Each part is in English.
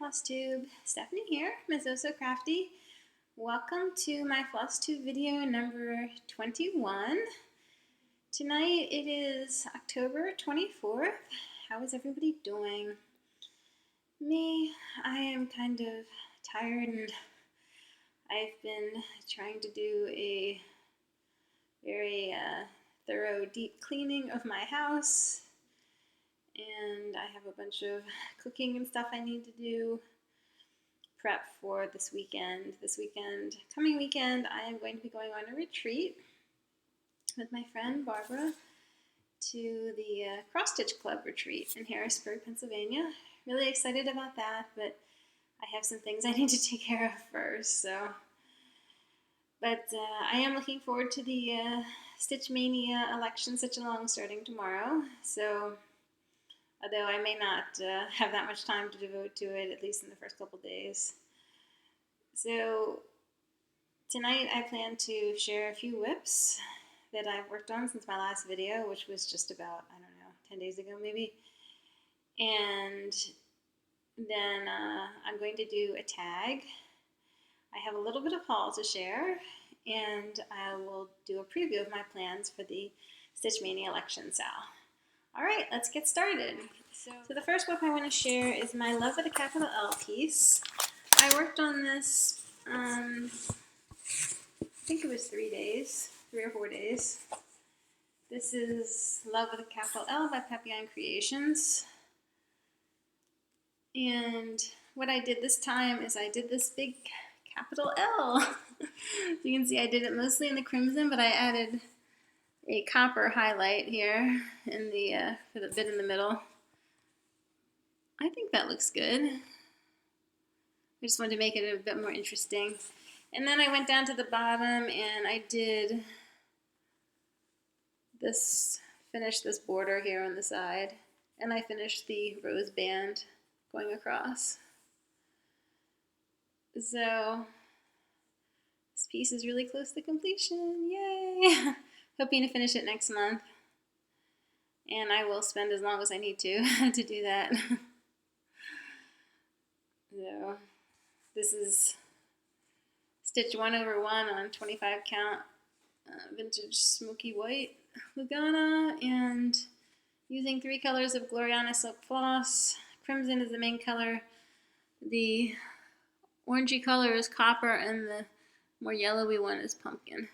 Flosstube, Stephanie here, Ms. Oh So Crafty. Welcome to my Flosstube video number 21. Tonight it is October 24th. How is everybody doing? Me, I am kind of tired and I've been trying to do a very thorough deep cleaning of my house. And I have a bunch of cooking and stuff I need to do, prep for this weekend. Coming weekend, I am going to be going on a retreat with my friend Barbara to the Cross Stitch Club retreat in Harrisburg, Pennsylvania. Really excited about that, but I have some things I need to take care of first. But I am looking forward to the Stitch Mania election Stitch Along starting tomorrow. So although I may not have that much time to devote to it, at least in the first couple days. So tonight I plan to share a few whips that I've worked on since my last video, which was just about, 10 days ago maybe. And then I'm going to do a tag. I have a little bit of haul to share, and I will do a preview of my plans for the Stitch Mania election sale. Alright, let's get started. So the first whip I want to share is my Love with a capital L piece. I worked on this, I think it was 3 or 4 days. This is Love with a capital L by Papillon Creations. And what I did this time is I did this big capital L. So you can see I did it mostly in the crimson, but I added a copper highlight here in the for the bit in the middle. I think that looks good. I just wanted to make it a bit more interesting. And then I went down to the bottom and I did this, finished this border here on the side, and I finished the rose band going across. So this piece is really close to completion. Yay! Hoping to finish it next month, and I will spend as long as I need to do that. So this is stitch 1/1 on 25 count vintage smoky white Lugana, and using 3 colors of Gloriana silk floss. Crimson is the main color, the orangey color is copper, and the more yellowy one is pumpkin.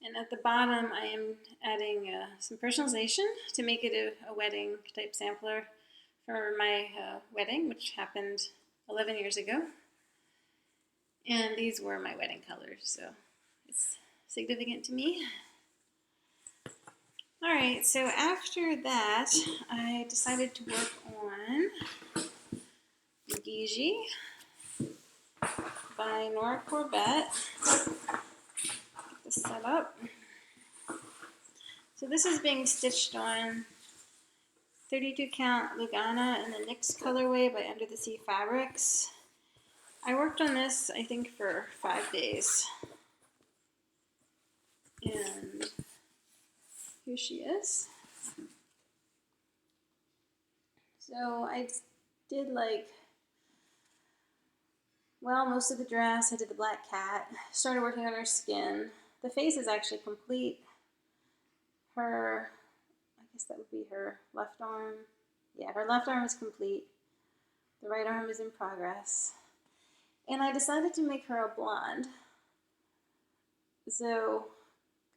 And at the bottom, I am adding some personalization to make it a wedding type sampler for my wedding, which happened 11 years ago. And these were my wedding colors, so it's significant to me. All right, so after that, I decided to work on Gigi by Nora Corbett. Set up. So this is being stitched on 32 count Lugana in the NYX colorway by Under the Sea Fabrics. I worked on this, I think, for 5 days. And here she is. So I did most of the dress. I did the black cat. Started working on her skin. The face is actually complete. I guess that would be her left arm. Yeah, her left arm is complete. The right arm is in progress. And I decided to make her a blonde. So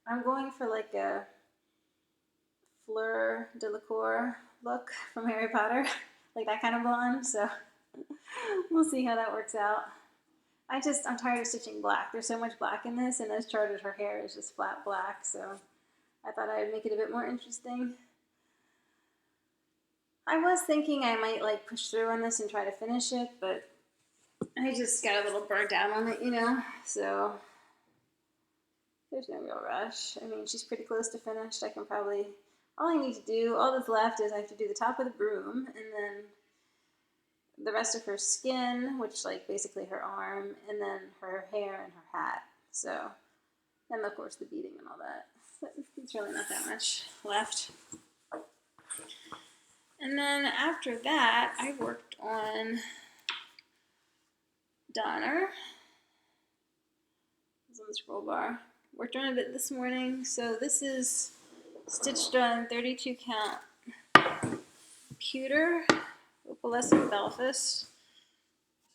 I'm going for like a Fleur Delacour look from Harry Potter, like that kind of blonde. So we'll see how that works out. I'm tired of stitching black. There's so much black in this, and as charted, her hair is just flat black, so I thought I would make it a bit more interesting. I was thinking I might push through on this and try to finish it, but I just got a little burnt out on it, so there's no real rush. I mean, she's pretty close to finished. All I need to do, all that's left is I have to do the top of the broom, and then the rest of her skin, which basically her arm, and then her hair and her hat. So, and of course the beading and all that. But it's really not that much left. And then after that, I worked on Donner. It's on the scroll bar. Worked on it a bit this morning. So this is stitched on 32 count pewter, opalescent Belfast.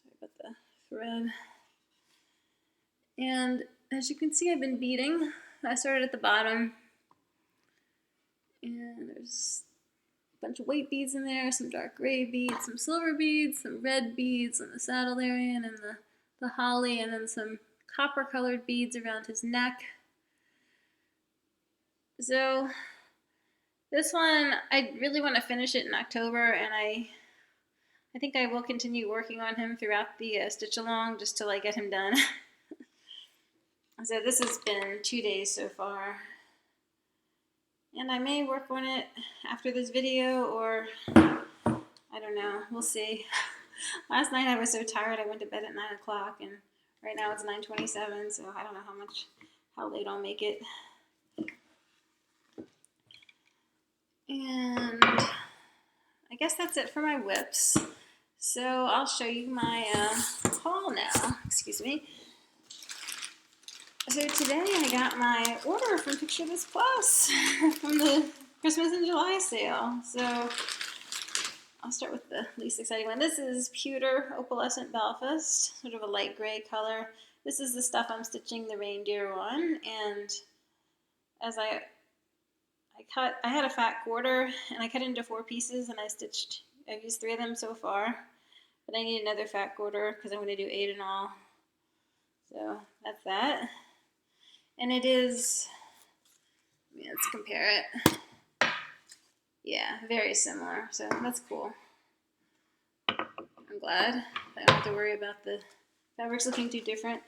Sorry about the thread. And as you can see, I've been beading. I started at the bottom. And there's a bunch of white beads in there, some dark gray beads, some silver beads, some red beads on the saddle area and in the holly, and then some copper colored beads around his neck. So this one, I really want to finish it in October, and I think I will continue working on him throughout the stitch along just till I get him done. So this has been 2 days so far. And I may work on it after this video, or I don't know, we'll see. Last night I was so tired I went to bed at 9 o'clock, and right now it's 9:27, so I don't know how late I'll make it. And I guess that's it for my whips. So I'll show you my haul now. Excuse me. So today I got my order from Picture This Plus from the Christmas in July sale. So I'll start with the least exciting one. This is pewter opalescent Belfast, sort of a light gray color. This is the stuff I'm stitching the reindeer on, and as I had a fat quarter, and I cut it into 4 pieces, and I've used 3 of them so far, but I need another fat quarter because I'm going to do 8 in all. So that's that. And it is, let's compare it. Yeah, very similar, so that's cool. I'm glad I don't have to worry about the fabrics looking too different.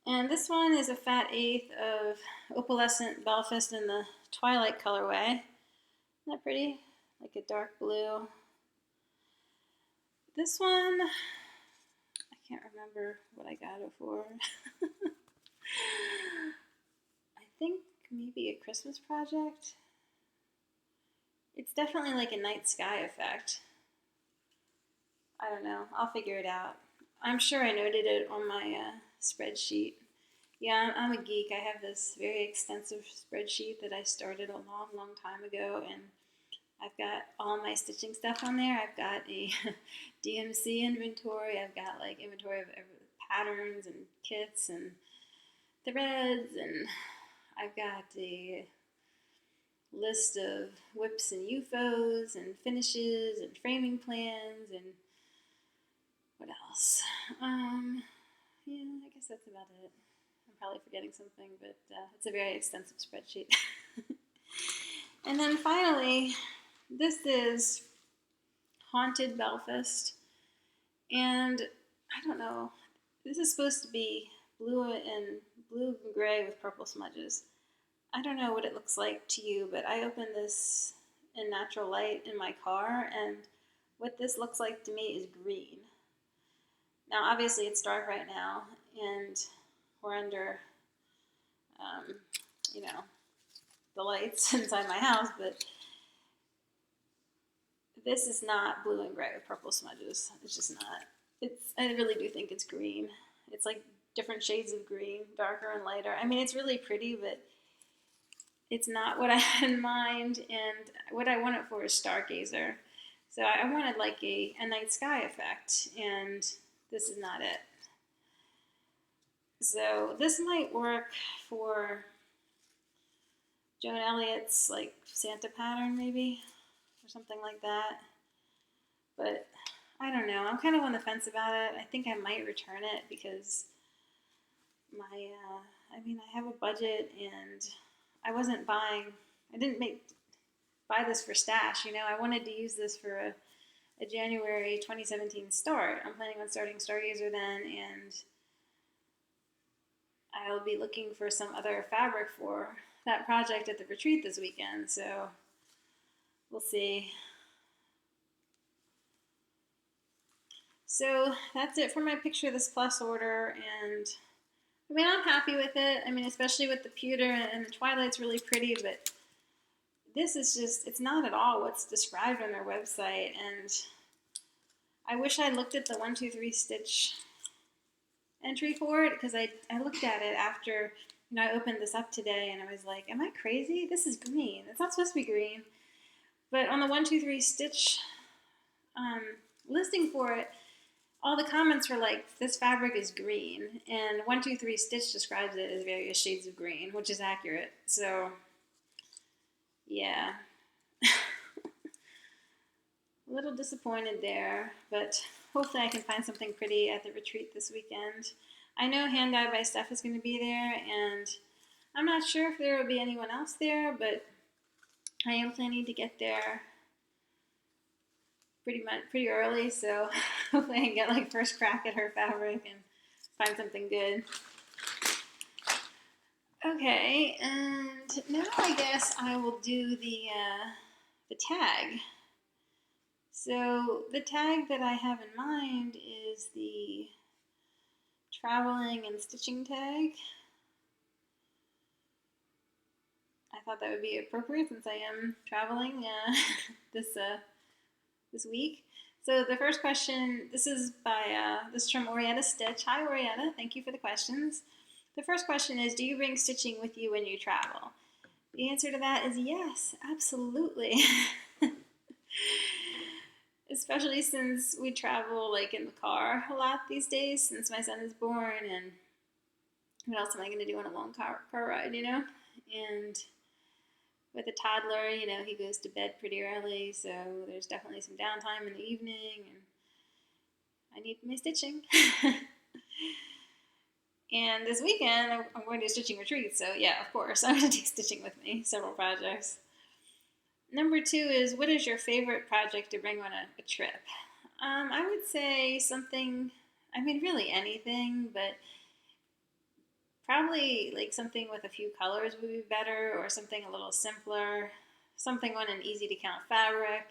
And this one is a fat 1/8 of opalescent Belfast in the Twilight colorway. Isn't that pretty? Like a dark blue. This one, I can't remember what I got it for. I think maybe a Christmas project. It's definitely like a night sky effect. I don't know. I'll figure it out. I'm sure I noted it on my spreadsheet. Yeah, I'm a geek. I have this very extensive spreadsheet that I started a long, long time ago, and I've got all my stitching stuff on there. I've got a DMC inventory. I've got like inventory of patterns and kits and threads, and I've got a list of whips and UFOs and finishes and framing plans and what else? Yeah, I guess that's about it. I'm probably forgetting something, but it's a very extensive spreadsheet. And then finally, this is Haunted Belfast, and I don't know, this is supposed to be blue and gray with purple smudges. I don't know what it looks like to you, but I opened this in natural light in my car, and what this looks like to me is green. Now, obviously, it's dark right now, and we're under, the lights inside my house, but this is not blue and gray with purple smudges. It's just not. I really do think it's green. It's like different shades of green, darker and lighter. I mean, it's really pretty, but it's not what I had in mind, and what I want it for is Stargazer. So I wanted like a night sky effect, and this is not it. So this might work for Joan Elliott's like Santa pattern maybe, or something like that. But I don't know. I'm kind of on the fence about it. I think I might return it because I have a budget, and I didn't buy this for stash, I wanted to use this for a January 2017 start. I'm planning on starting Stargazer then, and I'll be looking for some other fabric for that project at the retreat this weekend, so we'll see. So that's it for my Picture This Plus order, and I'm happy with it. Especially with the pewter, and the Twilight's really pretty, but this is just, it's not at all what's described on their website, and I wish I looked at the 1, 2, 3 stitch entry for it, because I looked at it after, I opened this up today, and I was like, am I crazy? This is green. It's not supposed to be green. But on the 1, 2, 3 stitch listing for it, all the comments were like, this fabric is green, and 1, 2, 3 stitch describes it as various shades of green, which is accurate. So, yeah. A little disappointed there, but hopefully I can find something pretty at the retreat this weekend. I know Hand Dyed by Steph is going to be there, and I'm not sure if there will be anyone else there, but I am planning to get there pretty early, so hopefully I can get like first crack at her fabric and find something good. Okay, and now I guess I will do the tag. So the tag that I have in mind is the traveling and stitching tag. I thought that would be appropriate since I am traveling this week. So the first question, this is from Orietta Stitch. Hi Orietta, thank you for the questions. The first question is, do you bring stitching with you when you travel? The answer to that is yes, absolutely. Especially since we travel like in the car a lot these days since my son is born, and what else am I going to do on a long car ride, And with a toddler, he goes to bed pretty early, so there's definitely some downtime in the evening, and I need my stitching. And this weekend, I'm going to a stitching retreat, so yeah, of course, I'm going to take stitching with me, several projects. Number 2 is, what is your favorite project to bring on a trip? I would say something, really anything, but probably like something with a few colors would be better, or something a little simpler, something on an easy to count fabric,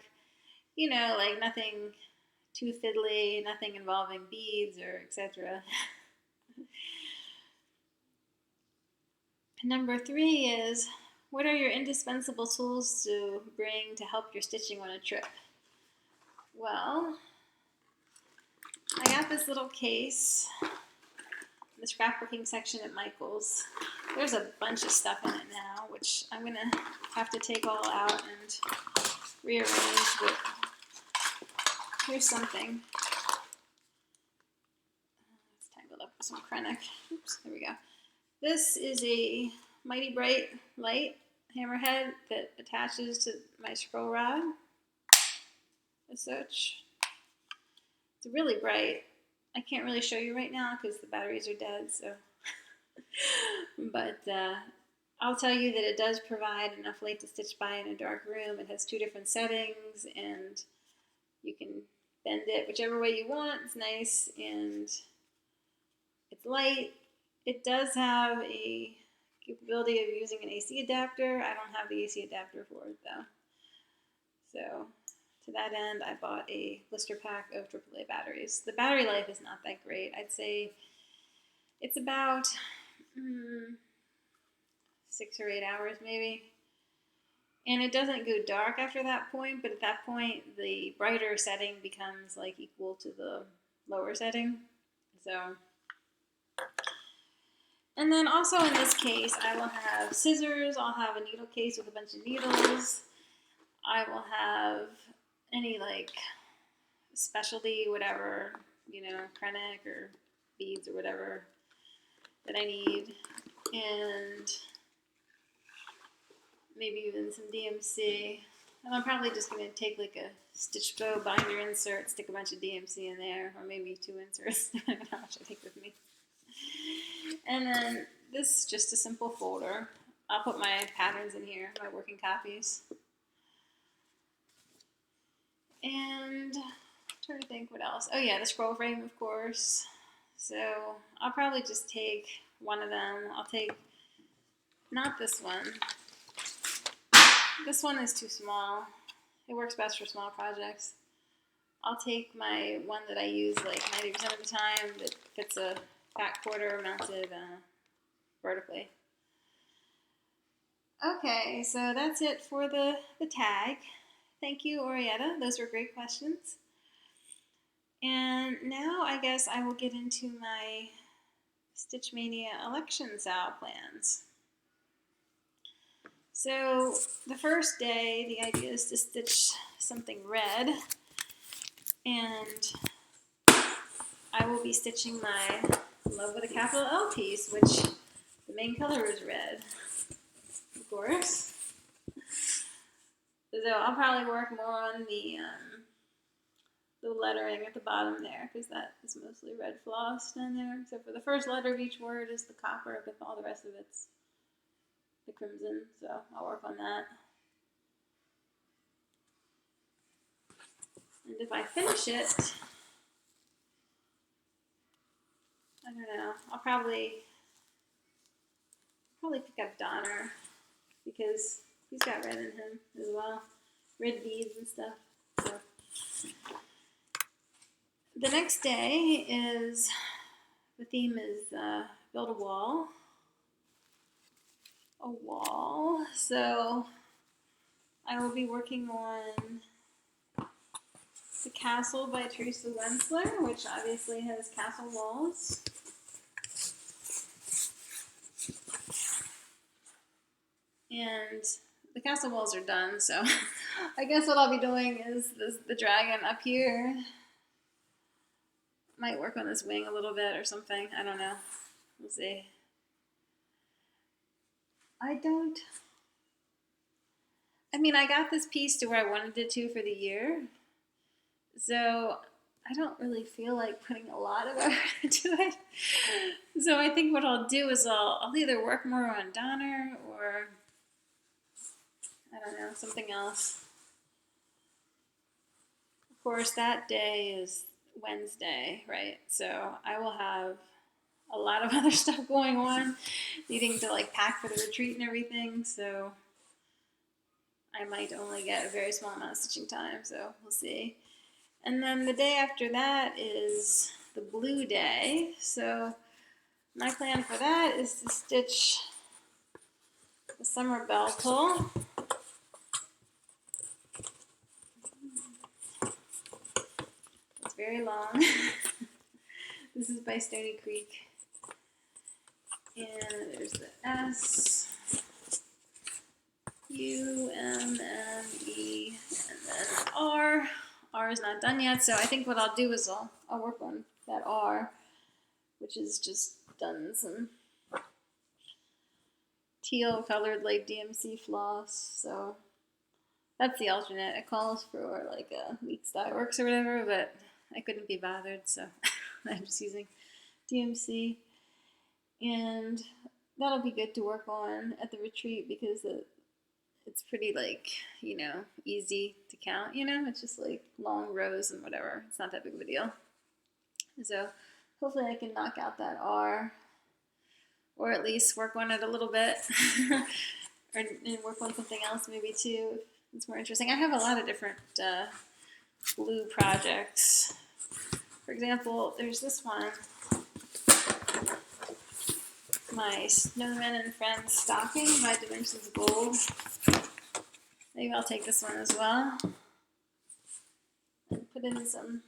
like nothing too fiddly, nothing involving beads or etc. Number 3 is, what are your indispensable tools to bring to help your stitching on a trip? Well, I got this little case in the scrapbooking section at Michael's. There's a bunch of stuff in it now, which I'm going to have to take all out and rearrange, but here's something. It's tangled up with some Krennic. Oops, there we go. This is a Mighty Bright light hammerhead that attaches to my scroll rod, as such. It's really bright. I can't really show you right now because the batteries are dead, so. But I'll tell you that it does provide enough light to stitch by in a dark room. It has 2 different settings, and you can bend it whichever way you want. It's nice, and it's light. It does have a capability of using an AC adapter. I don't have the AC adapter for it though. So to that end, I bought a blister pack of AAA batteries. The battery life is not that great. I'd say it's about 6 or 8 hours maybe. And it doesn't go dark after that point, but at that point the brighter setting becomes like equal to the lower setting. So. And then also in this case, I will have scissors, I'll have a needle case with a bunch of needles, I will have any like specialty, whatever, Krennic or beads or whatever that I need, and maybe even some DMC. And I'm probably just going to take like a stitch bow binder insert, stick a bunch of DMC in there, or maybe 2 inserts, depending on how much I take with me. And then this is just a simple folder. I'll put my patterns in here, my working copies. And I'm trying to think what else. Oh yeah, the scroll frame, of course. So I'll probably just take one of them. I'll take, not this one. This one is too small. It works best for small projects. I'll take my one that I use like 90% of the time that fits a fat quarter mounted vertically. Okay, so that's it for the tag. Thank you, Orietta. Those were great questions. And now I guess I will get into my Stitch Mania election style plans. So the first day, the idea is to stitch something red, and I will be stitching my Love with a capital L piece, which the main color is red, of course. So I'll probably work more on the lettering at the bottom there, because that is mostly red floss down there. So for the first letter of each word is the copper, but all the rest of it's the crimson. So I'll work on that. And if I finish it, I don't know, I'll probably pick up Donner, because he's got red in him as well. Red beads and stuff. So the next day is, the theme is build a wall. So I will be working on The Castle by Teresa Wensler, which obviously has castle walls. And the castle walls are done, so I guess what I'll be doing is the dragon up here. Might work on this wing a little bit or something. I don't know. We'll see. I got this piece to where I wanted it to for the year, so I don't really feel like putting a lot of effort into it. So I think what I'll do is I'll either work more on Donner or, I don't know, something else. Of course, that day is Wednesday, right? So I will have a lot of other stuff going on, needing to like pack for the retreat and everything, so I might only get a very small amount of stitching time, so we'll see. And then the day after that is the blue day, so my plan for that is to stitch the summer bell pull. It's very long. This is by Stony Creek. And there's the S, U, M, N, E, and then R. R is not done yet, so I think what I'll do is I'll work on that R, which is just done some teal colored like DMC floss. So that's the alternate. It calls for like a Weeks Dye Works or whatever, but I couldn't be bothered, so I'm just using DMC. And that'll be good to work on at the retreat, because it's pretty, like, you know, easy to count, you know? It's just like long rows and whatever. It's not that big of a deal. So hopefully I can knock out that R, or at least work on it a little bit, or work on something else maybe too, if it's more interesting. I have a lot of different blue projects. For example, there's this one, my Snowmen and Friends stocking by Dimensions Gold. Maybe I'll take this one as well and put in some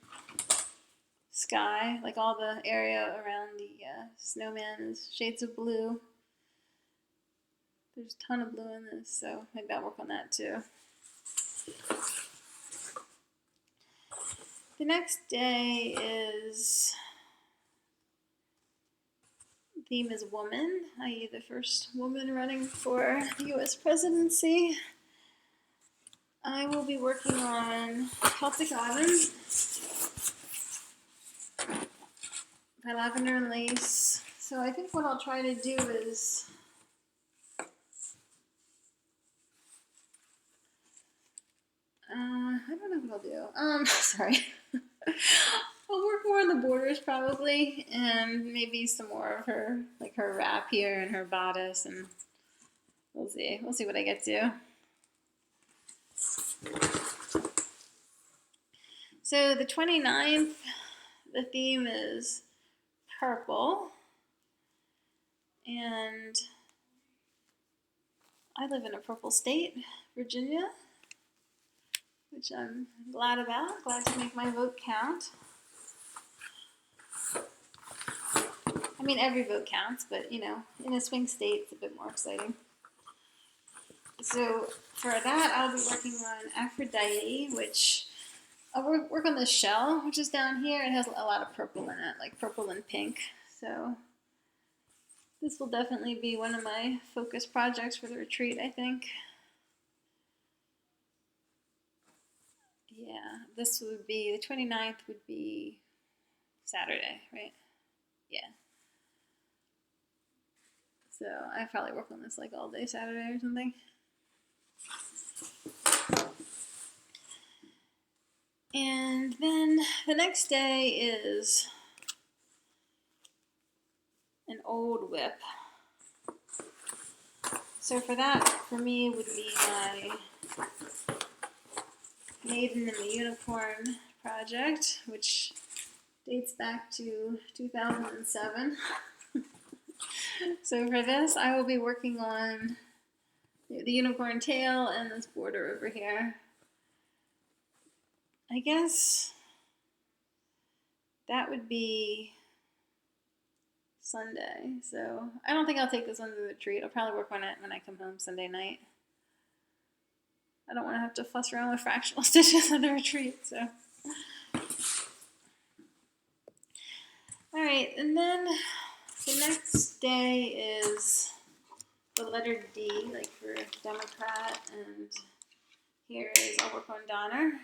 sky, like all the area around the snowman is shades of blue. There's a ton of blue in this, so maybe I'll work on that too. The next day is, the theme is woman, i.e. the first woman running for the U.S. presidency. I will be working on Celtic Autumn by Lavender and Lace. So I think what I'll try to do is I don't know what I'll do. Sorry. I'll work more on the borders probably, and maybe some more of her, like her wrap here and her bodice, and we'll see. We'll see what I get to. So the 29th, the theme is purple, and I live in a purple state, Virginia, which I'm glad about. Glad to make my vote count. I mean, every vote counts, but you know, in a swing state, it's a bit more exciting. So for that, I'll be working on Aphrodite, which I'll work on the shell, which is down here. It has a lot of purple in it, like purple and pink. So this will definitely be one of my focus projects for the retreat, I think. Yeah, this would be, the 29th would be Saturday, right? Yeah. So I probably work on this like all day Saturday or something. And then the next day is an old whip. So for that, for me, would be my Maiden and the Unicorn project, which dates back to 2007. So for this, I will be working on the unicorn tail and this border over here. I guess that would be Sunday. So I don't think I'll take this one to the retreat. I'll probably work on it when I come home Sunday night. I don't want to have to fuss around with fractional stitches at the retreat, so. All right, and then the next day is the letter D, like for Democrat, and here is I'll work on Donner.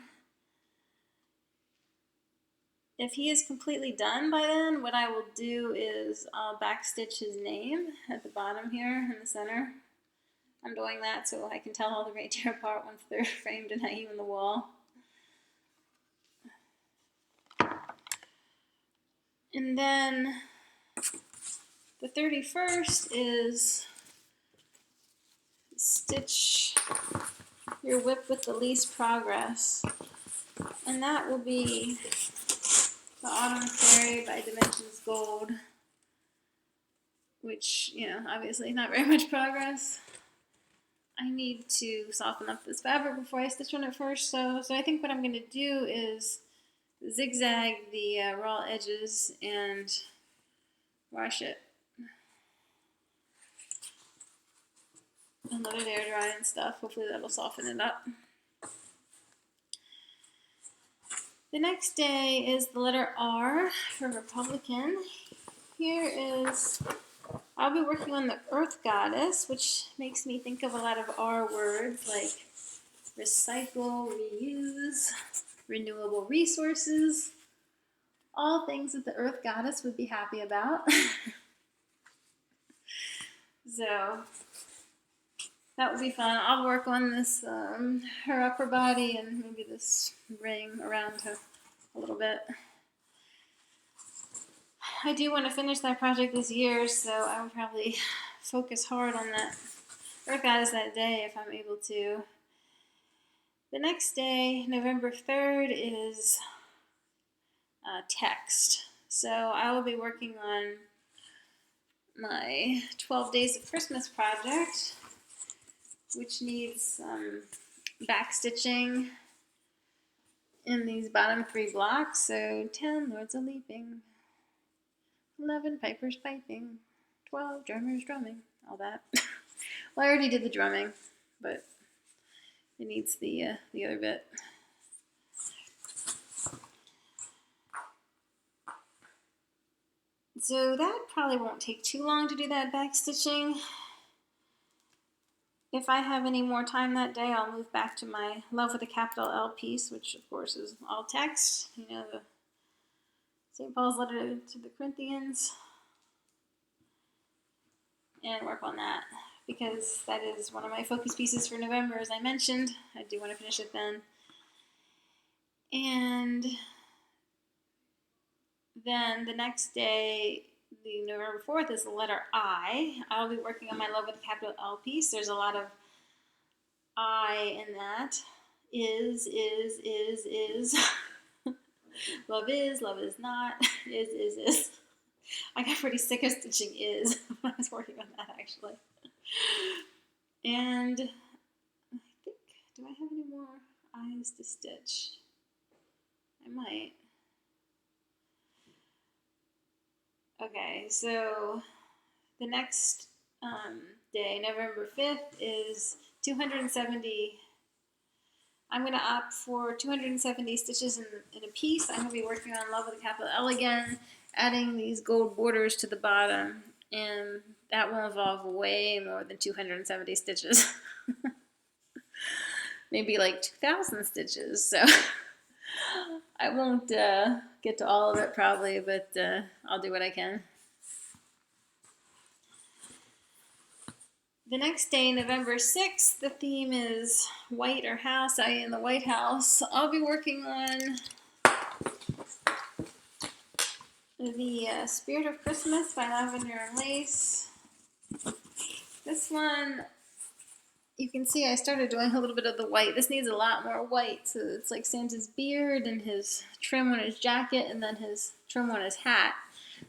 If he is completely done by then, what I will do is I'll backstitch his name at the bottom here in the center. I'm doing that so I can tell all the reindeer apart once they're framed and hanging on the wall. And then the 31st is stitch your whip with the least progress. And that will be the Autumn Fairy by Dimensions Gold, which, you know, obviously not very much progress. I need to soften up this fabric before I stitch on it first, so I think what I'm going to do is zigzag the raw edges and wash it and let it air dry and stuff. Hopefully that'll soften it up. The next day is the letter R for Republican. Here is, I'll be working on the Earth Goddess, which makes me think of a lot of R words like recycle, reuse, renewable resources, all things that the Earth Goddess would be happy about. So that would be fun. I'll work on this, her upper body and maybe this ring around her a little bit. I do want to finish that project this year, so I will probably focus hard on that Earth Goddess that day if I'm able to. The next day, November 3rd, is text. So I will be working on my 12 Days of Christmas project, which needs back stitching in these bottom 3 blocks. So 10 lords a leaping, 11 pipers piping, 12 drummers drumming, all that. Well, I already did the drumming, but it needs the other bit. So that probably won't take too long to do that back stitching. If I have any more time that day, I'll move back to my Love with a capital L piece, which of course is all text, you know, the St. Paul's letter to the Corinthians, and work on that, because that is one of my focus pieces for November, as I mentioned. I do want to finish it then. And then the next day, the November 4th, is the letter I. I'll be working on my Love with a capital L piece. There's a lot of I in that. Is. Love is not. Is. I got pretty sick of stitching is when I was working on that, actually. And I think, do I have any more eyes to stitch? I might. Okay, so the next day, November 5th, is 270. I'm going to opt for 270 stitches in a piece. I'm going to be working on Love with a capital L again, adding these gold borders to the bottom, and that will involve way more than 270 stitches. Maybe like 2,000 stitches, so I won't get to all of it probably, but I'll do what I can. The next day, November 6th, the theme is White or House. I am in the White House. I'll be working on the Spirit of Christmas by Lavender and Lace. This one, you can see I started doing a little bit of the white. This needs a lot more white. So it's like Santa's beard and his trim on his jacket and then his trim on his hat.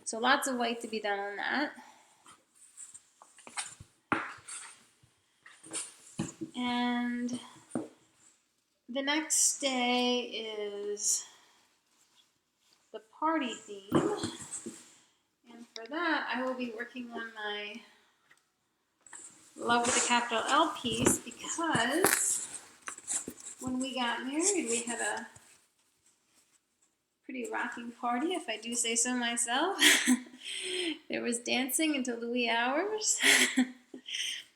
So lots of white to be done on that. And the next day is the party theme. And for that, I will be working on my Love with a capital L piece because when we got married, we had a pretty rocking party, if I do say so myself. There was dancing until the wee hours.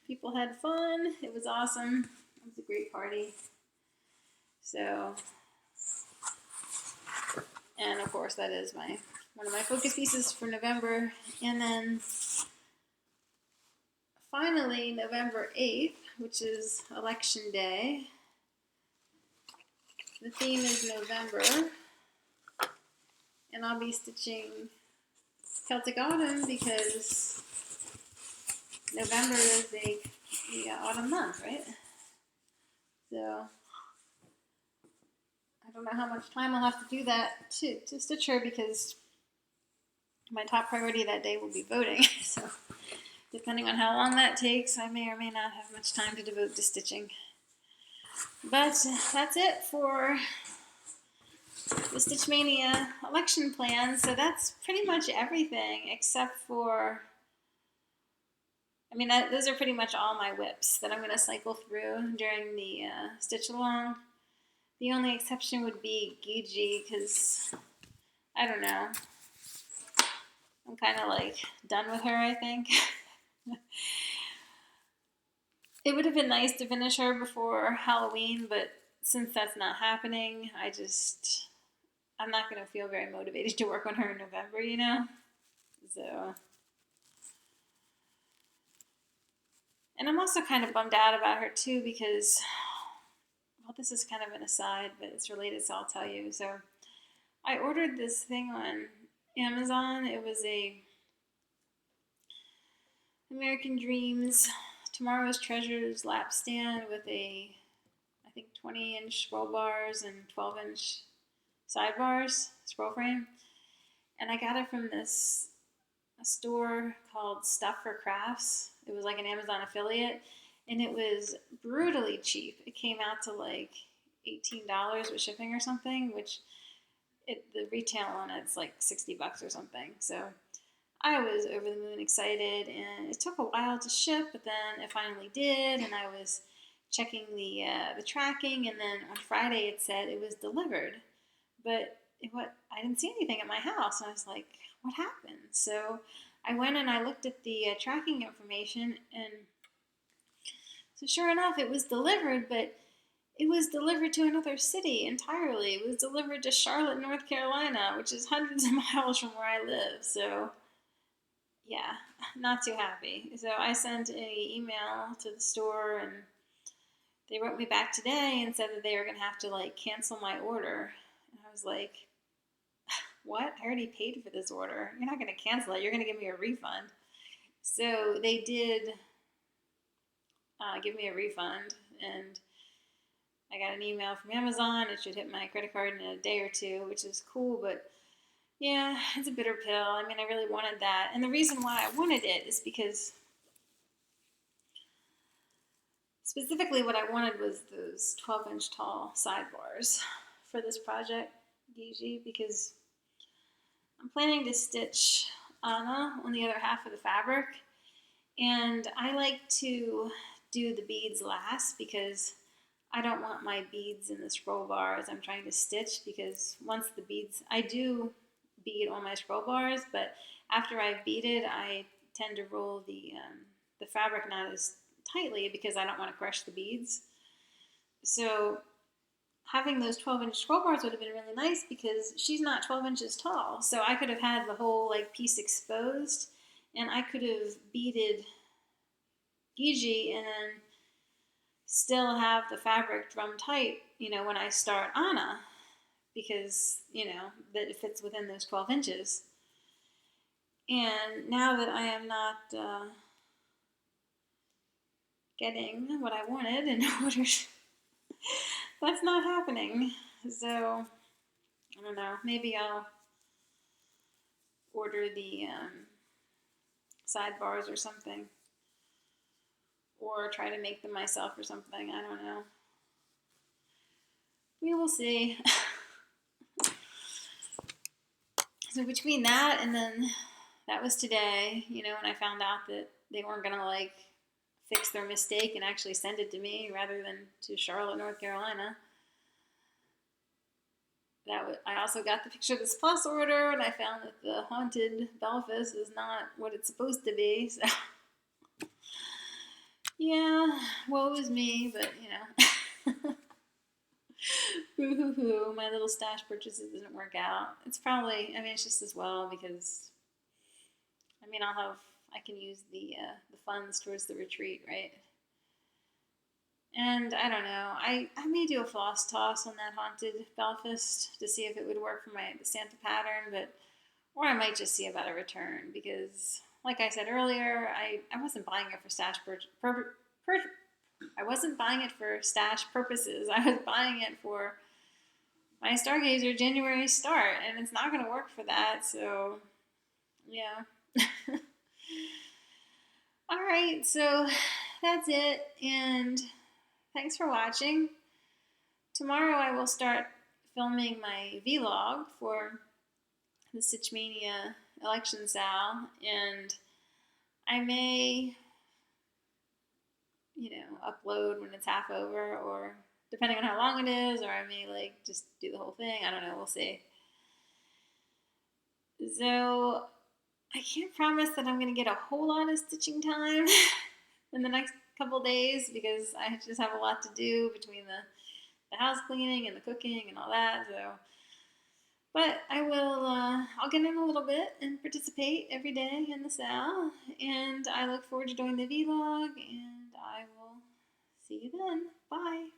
People had fun. It was awesome. It was a great party. So, and of course that is one of my focus pieces for November. And then finally November 8th, which is election day. The theme is November. And I'll be stitching Celtic Autumn because November is the autumn month, right? So I don't know how much time I'll have to do that to stitch her because my top priority that day will be voting. So depending on how long that takes, I may or may not have much time to devote to stitching. But that's it for the Stitch Mania election plan. So that's pretty much everything except for, I mean, those are pretty much all my whips that I'm going to cycle through during the stitch along. The only exception would be Gigi because, I don't know, I'm kind of like done with her, I think. It would have been nice to finish her before Halloween, but since that's not happening, I'm not going to feel very motivated to work on her in November, you know? So, and I'm also kind of bummed out about her too because, well, this is kind of an aside, but it's related, so I'll tell you. So I ordered this thing on Amazon. It was a American Dreams Tomorrow's Treasures lap stand with I think 20-inch scroll bars and 12-inch sidebars, scroll frame. And I got it from a store called Stuff for Crafts. It was like an Amazon affiliate, and it was brutally cheap. It came out to like $18 with shipping or something, which the retail on it's like $60 or something. So I was over the moon excited, and it took a while to ship, but then it finally did, and I was checking the tracking, and then on Friday it said it was delivered, but I didn't see anything at my house, and I was like, what happened? So I went and I looked at the tracking information, and so sure enough, it was delivered, but it was delivered to another city entirely. It was delivered to Charlotte, North Carolina, which is hundreds of miles from where I live, so yeah, not too happy. So I sent an email to the store, and they wrote me back today and said that they were going to have to like cancel my order. And I was like, what? I already paid for this order. You're not going to cancel it. You're going to give me a refund. So they did give me a refund, and I got an email from Amazon. It should hit my credit card in a day or two, which is cool, but yeah, it's a bitter pill. I mean, I really wanted that. And the reason why I wanted it is because Specifically what I wanted was those 12-inch tall sidebars for this project, Gigi, because I'm planning to stitch Anna on the other half of the fabric, and I like to do the beads last because I don't want my beads in the scroll bar as I'm trying to stitch, because once the beads, I do bead on my scroll bars, but after I've beaded, I tend to roll the fabric not as tightly because I don't want to crush the beads. So having those 12-inch scroll bars would have been really nice because she's not 12 inches tall. So I could have had the whole like piece exposed, and I could have beaded Gigi and then still have the fabric drum tight, when I start Anna, because, that it fits within those 12 inches. And now that I am not getting what I wanted in order, that's not happening. So, I don't know, maybe I'll order the sidebars or something, or try to make them myself or something. I don't know. We will see. So between that and then that was today, when I found out that they weren't going to like fix their mistake and actually send it to me rather than to Charlotte, North Carolina. I also got the picture of this plus order, and I found that the haunted Belfast is not what it's supposed to be. So yeah, woe is me, but boo-hoo-hoo, my little stash purchases didn't work out. It's probably, it's just as well because, I can use the funds towards the retreat, right? And I don't know, I may do a floss toss on that haunted Belfast to see if it would work for the Santa pattern, or I might just see about a return because, like I said earlier, I wasn't buying it for stash I wasn't buying it for stash purposes. I was buying it for my Stargazer January start, and it's not going to work for that, so yeah. Alright, so that's it, and thanks for watching. Tomorrow I will start filming my vlog for the Stitchmania election sal, and I may upload when it's half over, or depending on how long it is, or I may just do the whole thing. I don't know, we'll see. So I can't promise that I'm going to get a whole lot of stitching time in the next couple days because I just have a lot to do between the house cleaning and the cooking and all that. So, but I will, I'll get in a little bit and participate every day in the sal, and I look forward to doing the vlog, and I will see you then. Bye.